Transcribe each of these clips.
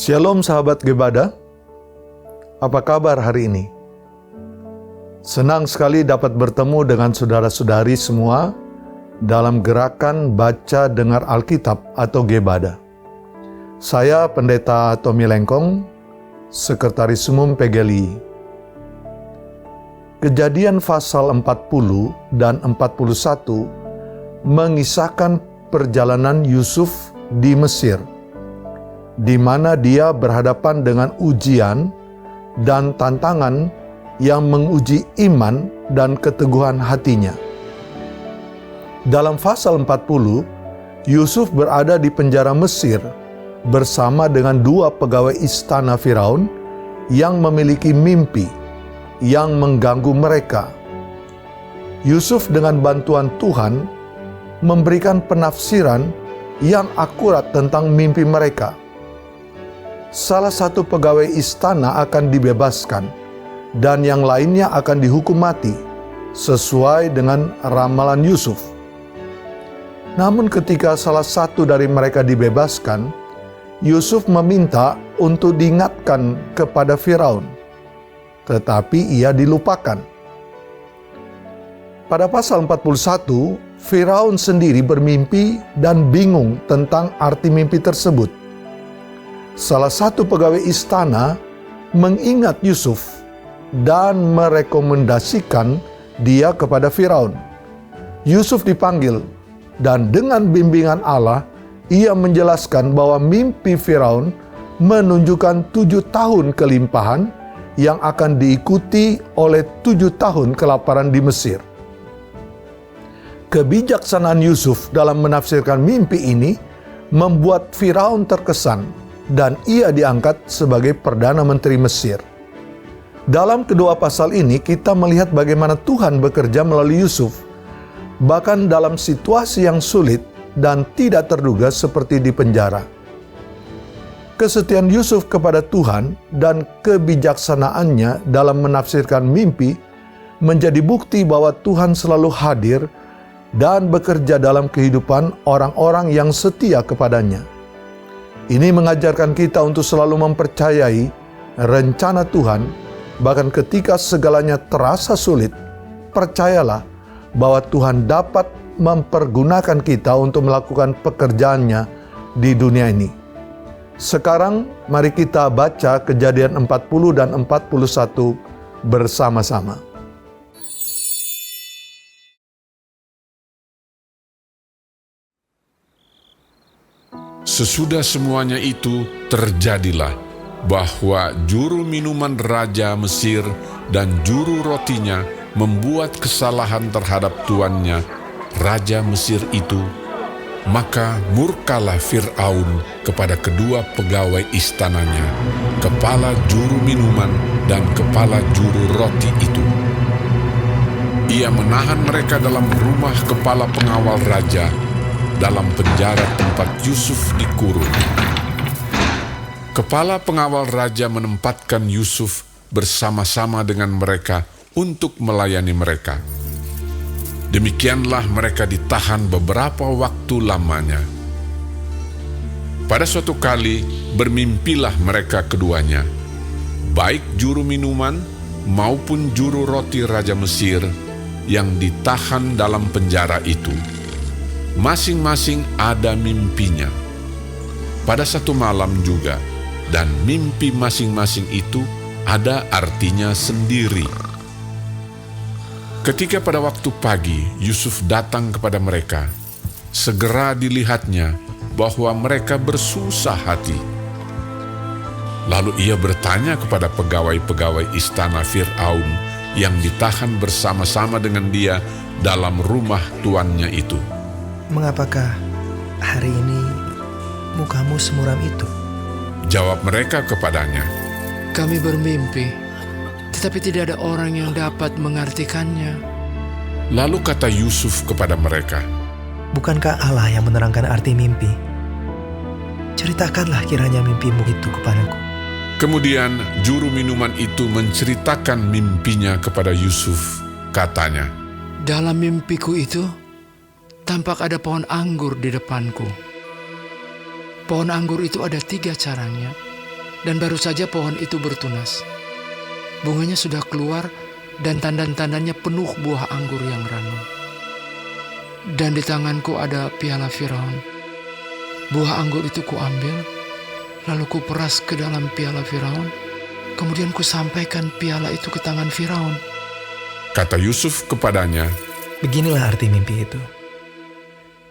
Shalom sahabat Gebada, apa kabar hari ini? Senang sekali dapat bertemu dengan saudara-saudari semua dalam gerakan baca dengar Alkitab atau Gebada. Saya Pendeta Tommy Lengkong, Sekretaris Umum PGLI. Kejadian pasal 40 dan 41 mengisahkan perjalanan Yusuf di Mesir, di mana dia berhadapan dengan ujian dan tantangan yang menguji iman dan keteguhan hatinya. Dalam pasal 40, Yusuf berada di penjara Mesir bersama dengan dua pegawai istana Firaun yang memiliki mimpi yang mengganggu mereka. Yusuf dengan bantuan Tuhan memberikan penafsiran yang akurat tentang mimpi mereka. Salah satu pegawai istana akan dibebaskan dan yang lainnya akan dihukum mati sesuai dengan ramalan Yusuf. Namun ketika salah satu dari mereka dibebaskan, Yusuf meminta untuk diingatkan kepada Firaun, tetapi ia dilupakan. Pada pasal 41, Firaun sendiri bermimpi dan bingung tentang arti mimpi tersebut. Salah satu pegawai istana mengingat Yusuf dan merekomendasikan dia kepada Firaun. Yusuf dipanggil dan dengan bimbingan Allah, ia menjelaskan bahwa mimpi Firaun menunjukkan 7 tahun kelimpahan yang akan diikuti oleh 7 tahun kelaparan di Mesir. Kebijaksanaan Yusuf dalam menafsirkan mimpi ini membuat Firaun terkesan dan ia diangkat sebagai Perdana Menteri Mesir. Dalam kedua pasal ini kita melihat bagaimana Tuhan bekerja melalui Yusuf, bahkan dalam situasi yang sulit dan tidak terduga seperti di penjara. Kesetiaan Yusuf kepada Tuhan dan kebijaksanaannya dalam menafsirkan mimpi menjadi bukti bahwa Tuhan selalu hadir dan bekerja dalam kehidupan orang-orang yang setia kepadanya. Ini mengajarkan kita untuk selalu mempercayai rencana Tuhan, bahkan ketika segalanya terasa sulit. Percayalah bahwa Tuhan dapat mempergunakan kita untuk melakukan pekerjaannya di dunia ini. Sekarang mari kita baca Kejadian 40 dan 41 bersama-sama. Sesudah semuanya itu terjadilah bahwa juru minuman Raja Mesir dan juru rotinya membuat kesalahan terhadap tuannya, Raja Mesir itu. Maka murkalah Fir'aun kepada kedua pegawai istananya, kepala juru minuman dan kepala juru roti itu. Ia menahan mereka dalam rumah kepala pengawal raja, dalam penjara tempat Yusuf dikurung. Kepala pengawal raja menempatkan Yusuf bersama-sama dengan mereka untuk melayani mereka. Demikianlah mereka ditahan beberapa waktu lamanya. Pada suatu kali bermimpilah mereka keduanya, baik juru minuman maupun juru roti Raja Mesir yang ditahan dalam penjara itu. Masing-masing ada mimpinya pada satu malam juga, dan mimpi masing-masing itu ada artinya sendiri. Ketika pada waktu pagi Yusuf datang kepada mereka, segera dilihatnya bahwa mereka bersusah hati. Lalu ia bertanya kepada pegawai-pegawai istana Fir'aun yang ditahan bersama-sama dengan dia dalam rumah tuannya itu, "Mengapakah hari ini mukamu semuram itu?" Jawab mereka kepadanya, "Kami bermimpi, tetapi tidak ada orang yang dapat mengartikannya." Lalu kata Yusuf kepada mereka, "Bukankah Allah yang menerangkan arti mimpi? Ceritakanlah kiranya mimpimu itu kepadaku." Kemudian juru minuman itu menceritakan mimpinya kepada Yusuf. Katanya, "Dalam mimpiku itu, tampak ada pohon anggur di depanku. Pohon anggur itu ada 3 carangnya. dan baru saja pohon itu bertunas. Bunganya sudah keluar dan tandan-tandannya penuh buah anggur yang ranum. Dan di tanganku ada piala Firaun. Buah anggur itu kuambil, lalu kuperas ke dalam piala Firaun. Kemudian kusampaikan piala itu ke tangan Firaun. Kata Yusuf kepadanya, Beginilah arti mimpi itu.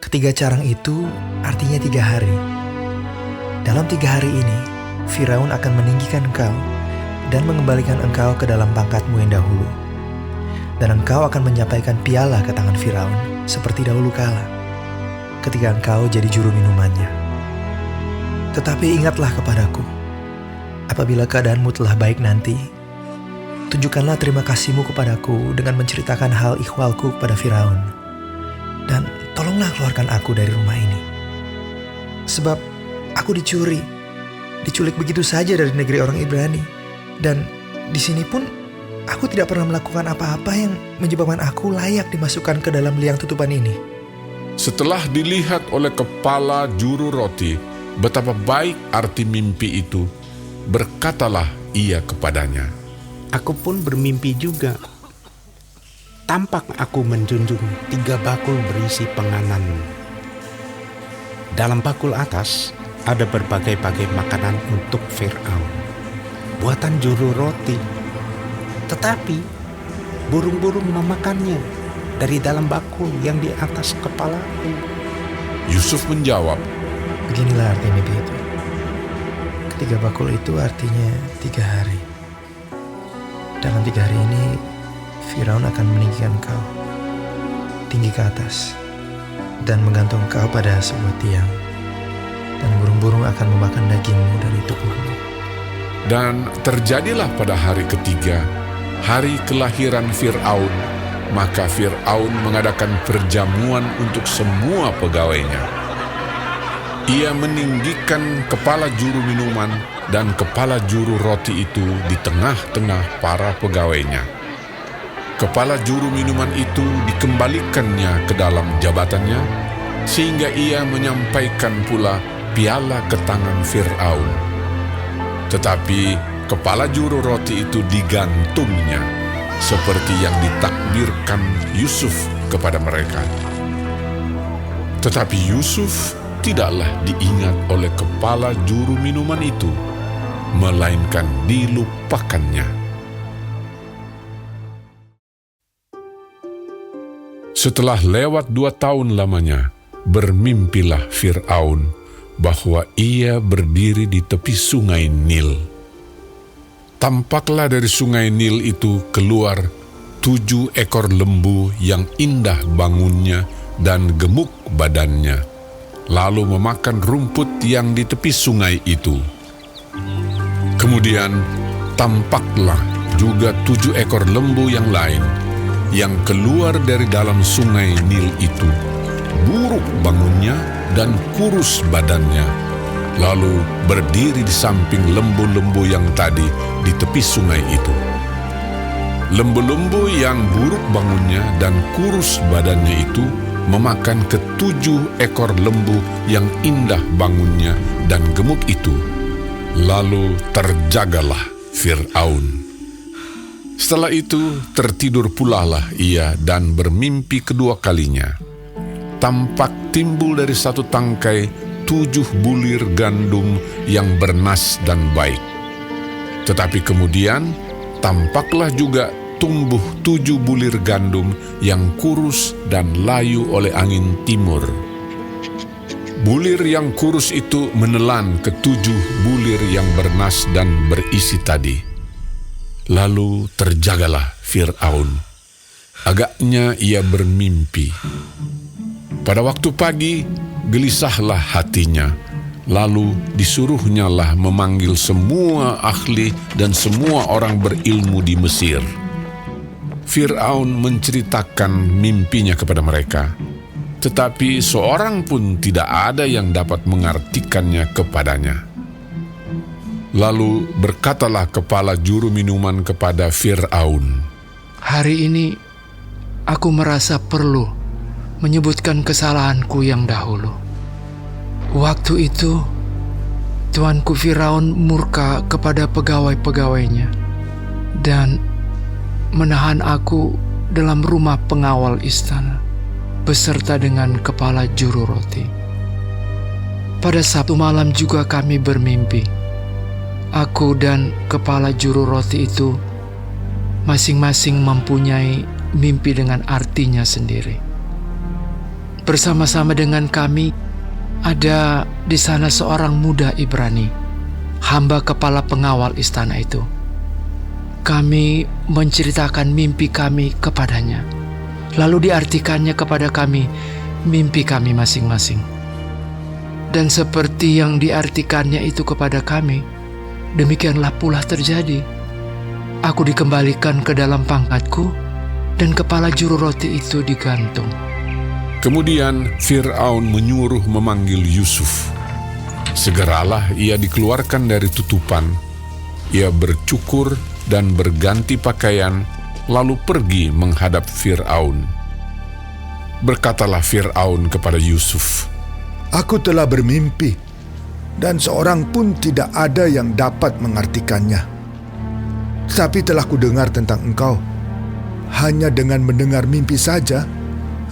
Ketiga carang itu artinya 3 hari. Dalam 3 hari ini, Firaun akan meninggikan engkau dan mengembalikan engkau ke dalam pangkatmu yang dahulu. Dan engkau akan menyampaikan piala ke tangan Firaun seperti dahulu kala, ketika engkau jadi juru minumannya. Tetapi ingatlah kepadaku, apabila keadaanmu telah baik nanti, tunjukkanlah terima kasihmu kepadaku dengan menceritakan hal ikhwalku kepada Firaun. Dan tolonglah keluarkan aku dari rumah ini. Sebab aku diculik begitu saja dari negeri orang Ibrani. Dan di sini pun aku tidak pernah melakukan apa-apa yang menyebabkan aku layak dimasukkan ke dalam liang tutupan ini. setelah dilihat oleh kepala juru roti betapa baik arti mimpi itu, berkatalah ia kepadanya, Aku pun bermimpi juga. Tampak aku menjunjung 3 bakul berisi penganan. Dalam bakul atas ada berbagai-bagai makanan untuk Fir'aun, buatan juru roti. Tetapi burung-burung memakannya dari dalam bakul yang di atas kepalaku. Yusuf menjawab, Beginilah arti mimpi itu. Ketiga bakul itu artinya 3 hari. Dalam 3 hari ini, Firaun akan meninggikan kau tinggi ke atas dan menggantung kau pada sebuah tiang. Dan burung-burung akan memakan dagingmu dari tubuhmu. dan terjadilah pada hari ketiga, hari kelahiran Fir'aun, maka Fir'aun mengadakan perjamuan untuk semua pegawainya. Ia meninggikan kepala juru minuman dan kepala juru roti itu di tengah-tengah para pegawainya. Kepala juru minuman itu dikembalikannya ke dalam jabatannya, sehingga ia menyampaikan pula piala ke tangan Fir'aun. Tetapi kepala juru roti itu digantungnya, seperti yang ditakdirkan Yusuf kepada mereka. Tetapi Yusuf tidaklah diingat oleh kepala juru minuman itu, melainkan dilupakannya. Setelah lewat 2 tahun lamanya, bermimpilah Fir'aun bahwa ia berdiri di tepi sungai Nil. Tampaklah dari sungai Nil itu keluar 7 ekor lembu yang indah bangunnya dan gemuk badannya, lalu memakan rumput yang di tepi sungai itu. Kemudian tampaklah juga 7 ekor lembu yang lain yang keluar dari dalam sungai Nil itu, buruk bangunnya dan kurus badannya, lalu berdiri di samping lembu-lembu yang tadi di tepi sungai itu. Lembu-lembu yang buruk bangunnya dan kurus badannya itu memakan ke-7 ekor lembu yang indah bangunnya dan gemuk itu. Lalu terjagalah Fir'aun. Setelah itu tertidur pulalah ia dan bermimpi kedua kalinya. Tampak timbul dari satu tangkai 7 bulir gandum yang bernas dan baik. Tetapi kemudian tampaklah juga tumbuh 7 bulir gandum yang kurus dan layu oleh angin timur. Bulir yang kurus itu menelan ke-7 bulir yang bernas dan berisi tadi. Lalu terjagalah Fir'aun. Agaknya ia bermimpi. Pada waktu pagi, gelisahlah hatinya. Lalu disuruhnyalah memanggil semua ahli dan semua orang berilmu di Mesir. Fir'aun menceritakan mimpinya kepada mereka, tetapi seorang pun tidak ada yang dapat mengartikannya kepadanya. Lalu berkatalah kepala juru minuman kepada Fir'aun, Hari ini aku merasa perlu menyebutkan kesalahanku yang dahulu. Waktu itu Tuanku Firaun murka kepada pegawai-pegawainya dan menahan aku dalam rumah pengawal istana beserta dengan kepala juru roti. Pada Sabtu malam juga kami bermimpi. Aku dan kepala juru roti itu masing-masing mempunyai mimpi dengan artinya sendiri. Bersama-sama dengan kami ada di sana seorang muda Ibrani, hamba kepala pengawal istana itu. Kami menceritakan mimpi kami kepadanya, lalu diartikannya kepada kami mimpi kami masing-masing. Dan seperti yang diartikannya itu kepada kami, demikianlah pula terjadi. Aku dikembalikan ke dalam pangkatku, dan kepala juru roti itu digantung. Kemudian Fir'aun menyuruh memanggil Yusuf. Segeralah ia dikeluarkan dari tutupan. Ia bercukur dan berganti pakaian, lalu pergi menghadap Fir'aun. Berkatalah Fir'aun kepada Yusuf, "Aku telah bermimpi, dan seorang pun tidak ada yang dapat mengartikannya. Tetapi telah kudengar tentang engkau. Hanya dengan mendengar mimpi saja,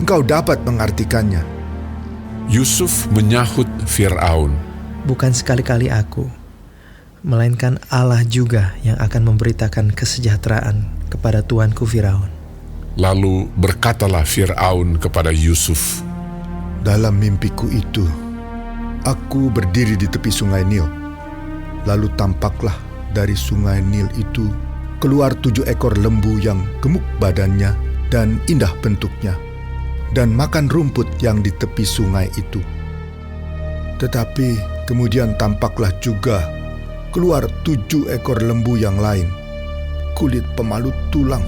engkau dapat mengartikannya." Yusuf menyahut Fir'aun, Bukan sekali-kali aku, melainkan Allah juga yang akan memberitakan kesejahteraan kepada tuanku Firaun. Lalu berkatalah Fir'aun kepada Yusuf, "Dalam mimpiku itu, aku berdiri di tepi sungai Nil. Lalu tampaklah dari sungai Nil itu keluar 7 ekor lembu yang gemuk badannya dan indah bentuknya, dan makan rumput yang di tepi sungai itu. Tetapi kemudian tampaklah juga keluar 7 ekor lembu yang lain, kulit pemalut tulang,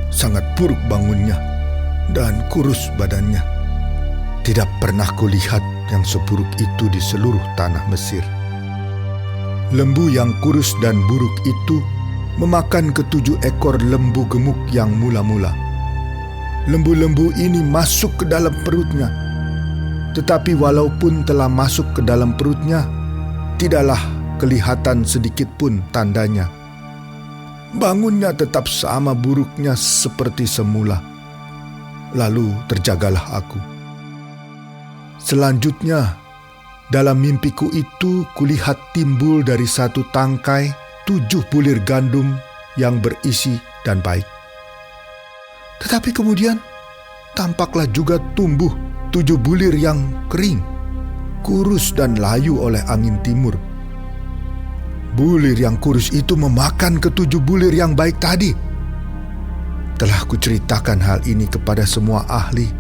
sangat buruk bangunnya, dan kurus badannya. Tidak pernah kulihat yang seburuk itu di seluruh tanah Mesir. Lembu yang kurus dan buruk itu memakan ke-7 ekor lembu gemuk yang mula-mula. Lembu-lembu ini masuk ke dalam perutnya, tetapi walaupun telah masuk ke dalam perutnya, tidaklah kelihatan sedikit pun tandanya. Bangunnya tetap sama buruknya seperti semula. Lalu terjagalah aku. Selanjutnya, dalam mimpiku itu kulihat timbul dari satu tangkai 7 bulir gandum yang berisi dan baik. Tetapi kemudian tampaklah juga tumbuh 7 bulir yang kering, kurus dan layu oleh angin timur. Bulir yang kurus itu memakan ke-7 bulir yang baik tadi. Telah kuceritakan hal ini kepada semua ahli,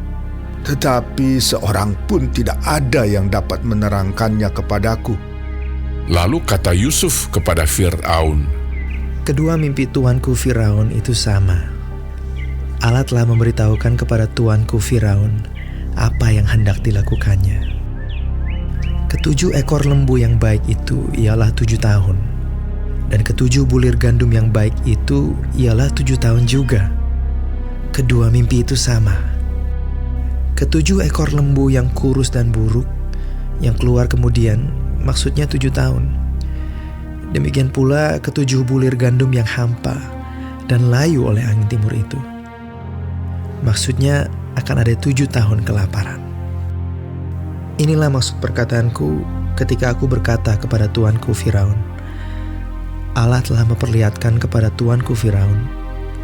tetapi seorang pun tidak ada yang dapat menerangkannya kepadaku." Lalu kata Yusuf kepada Fir'aun, Kedua mimpi tuanku Firaun itu sama. Allah telah memberitahukan kepada tuanku Firaun apa yang hendak dilakukannya. Ke-7 ekor lembu yang baik itu ialah 7 tahun, dan ke-7 bulir gandum yang baik itu ialah 7 tahun juga. Kedua mimpi itu sama. Ke-7 ekor lembu yang kurus dan buruk yang keluar kemudian, maksudnya 7 tahun. Demikian pula ke-7 bulir gandum yang hampa dan layu oleh angin timur itu. Maksudnya akan ada 7 tahun kelaparan. Inilah maksud perkataanku ketika aku berkata kepada tuanku Firaun, Allah telah memperlihatkan kepada tuanku Firaun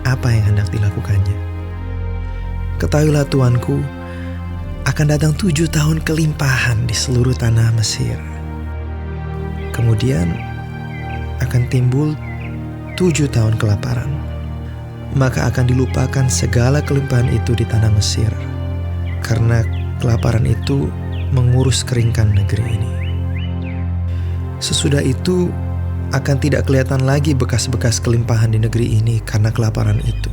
apa yang hendak dilakukannya. Ketahuilah tuanku, akan datang 7 tahun kelimpahan di seluruh tanah Mesir. Kemudian akan timbul 7 tahun kelaparan. Maka akan dilupakan segala kelimpahan itu di tanah Mesir, karena kelaparan itu mengurus keringkan negeri ini. Sesudah itu akan tidak kelihatan lagi bekas-bekas kelimpahan di negeri ini karena kelaparan itu,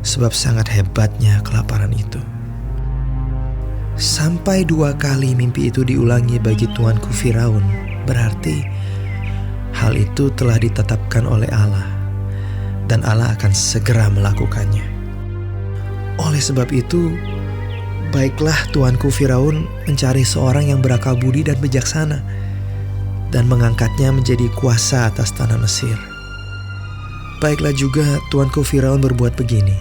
sebab sangat hebatnya kelaparan itu. Sampai 2 kali mimpi itu diulangi bagi tuanku Firaun, berarti hal itu telah ditetapkan oleh Allah, dan Allah akan segera melakukannya. Oleh sebab itu, baiklah tuanku Firaun mencari seorang yang berakal budi dan bijaksana, dan mengangkatnya menjadi kuasa atas tanah Mesir. Baiklah juga tuanku Firaun berbuat begini,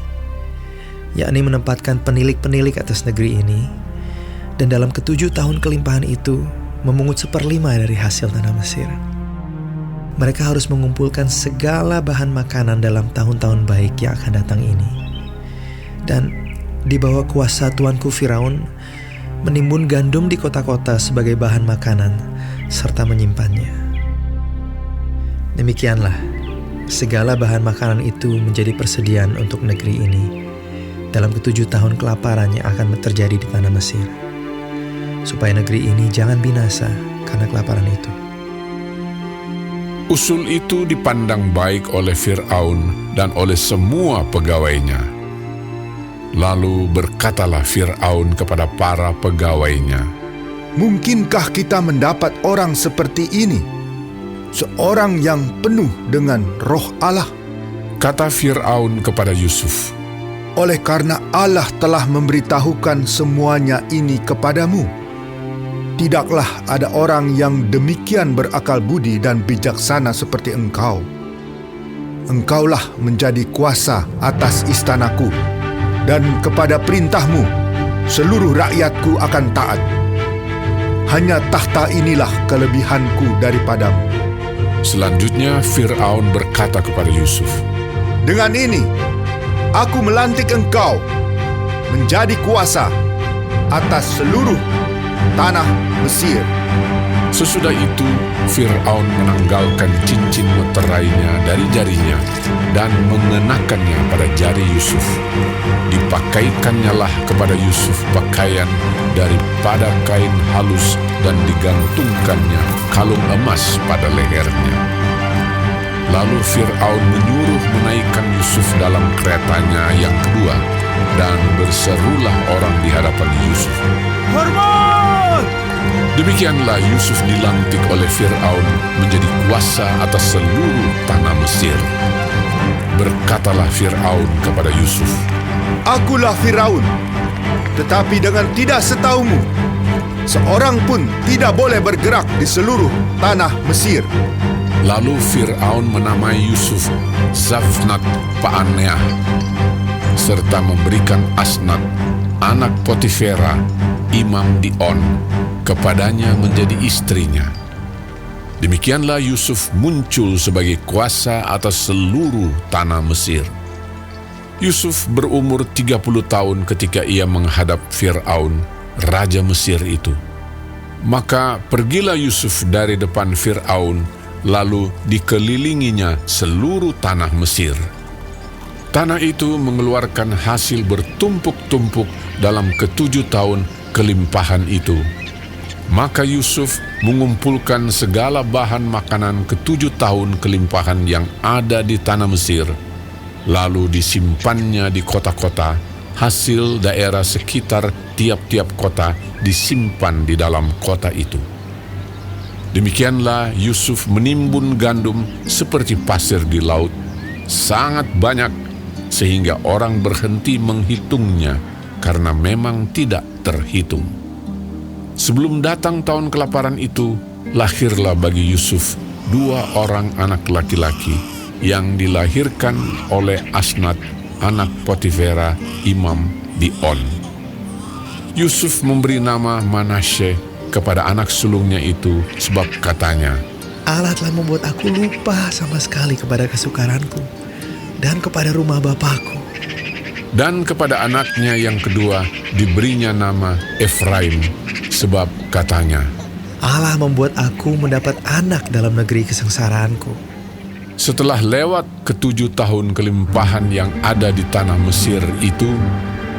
yakni menempatkan penilik-penilik atas negeri ini, dan dalam ke-7 tahun kelimpahan itu memungut 1/5 dari hasil tanah Mesir. Mereka harus mengumpulkan segala bahan makanan dalam tahun-tahun baik yang akan datang ini. Dan di bawah kuasa tuanku Firaun menimbun gandum di kota-kota sebagai bahan makanan serta menyimpannya. Demikianlah segala bahan makanan itu menjadi persediaan untuk negeri ini dalam ke-7 tahun kelaparan yang akan terjadi di tanah Mesir, supaya negeri ini jangan binasa karena kelaparan itu. Usul itu dipandang baik oleh Fir'aun dan oleh semua pegawainya. Lalu berkatalah Fir'aun kepada para pegawainya, Mungkinkah kita mendapat orang seperti ini? Seorang yang penuh dengan roh Allah. kata Fir'aun kepada Yusuf, Oleh karena Allah telah memberitahukan semuanya ini kepadamu. Tidaklah ada orang yang demikian berakal budi dan bijaksana seperti engkau. Engkaulah menjadi kuasa atas istanaku, dan kepada perintahmu seluruh rakyatku akan taat. Hanya tahta inilah kelebihanku daripadamu. Selanjutnya Fir'aun berkata kepada Yusuf, Dengan ini, aku melantik engkau menjadi kuasa atas seluruh tanah Mesir. Sesudah itu Fir'aun menanggalkan cincin meterainya dari jarinya dan mengenakannya pada jari Yusuf. Dipakaikannya lah kepada Yusuf pakaian daripada kain halus dan digantungkannya kalung emas pada lehernya. Lalu Fir'aun menyuruh menaikkan Yusuf dalam keretanya yang kedua, dan berserulah orang di hadapan Yusuf, "Hormat!" Demikianlah Yusuf dilantik oleh Fir'aun menjadi kuasa atas seluruh tanah Mesir. Berkatalah Fir'aun kepada Yusuf, Akulah Firaun, tetapi dengan tidak setaumu, seorang pun tidak boleh bergerak di seluruh tanah Mesir. Lalu Fir'aun menamai Yusuf Zafnat Paaneah, serta memberikan Asnat, anak Potifera, imam di On, kepadanya menjadi istrinya. Demikianlah Yusuf muncul sebagai kuasa atas seluruh tanah Mesir. Yusuf berumur 30 tahun ketika ia menghadap Fir'aun, raja Mesir itu. Maka pergilah Yusuf dari depan Fir'aun, lalu dikelilinginya seluruh tanah Mesir. Tanah itu mengeluarkan hasil bertumpuk-tumpuk dalam ke-7 tahun kelimpahan itu. Maka Yusuf mengumpulkan segala bahan makanan ke-7 tahun kelimpahan yang ada di tanah Mesir, lalu disimpannya di kota-kota. Hasil daerah sekitar tiap-tiap kota disimpan di dalam kota itu. Demikianlah Yusuf menimbun gandum seperti pasir di laut, sangat banyak, sehingga orang berhenti menghitungnya karena memang tidak terhitung. Sebelum datang tahun kelaparan itu, lahirlah bagi Yusuf 2 orang anak laki-laki yang dilahirkan oleh Asnat, anak Potifera, imam di On. Yusuf memberi nama Manasye kepada anak sulungnya itu, sebab katanya, Allah telah membuat aku lupa sama sekali kepada kesukaranku dan kepada rumah bapakku. Dan kepada anaknya yang kedua diberinya nama Efraim, sebab katanya, Allah membuat aku mendapat anak dalam negeri kesengsaraanku. setelah lewat ke-7 tahun kelimpahan yang ada di tanah Mesir itu,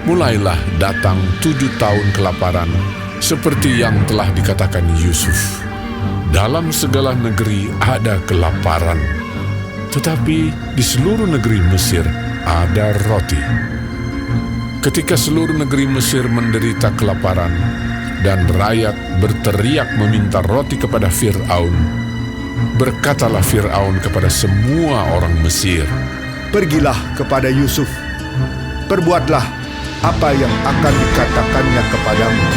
mulailah datang 7 tahun kelaparan, seperti yang telah dikatakan Yusuf. Dalam segala negeri ada kelaparan, tetapi di seluruh negeri Mesir ada roti. Ketika seluruh negeri Mesir menderita kelaparan, dan rakyat berteriak meminta roti kepada Fir'aun, berkatalah Fir'aun kepada semua orang Mesir, Pergilah kepada Yusuf, perbuatlah apa yang akan dikatakannya kepadamu.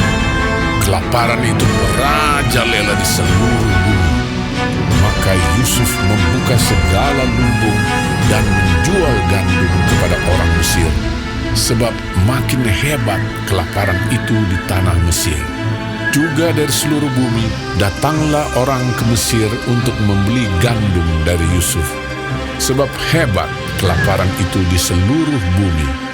kelaparan itu merajalela di seluruh bumi. Maka Yusuf membuka segala lumbung dan menjual gandum kepada orang Mesir, sebab makin hebat kelaparan itu di tanah Mesir. Juga dari seluruh bumi datanglah orang ke Mesir untuk membeli gandum dari Yusuf, sebab hebat kelaparan itu di seluruh bumi.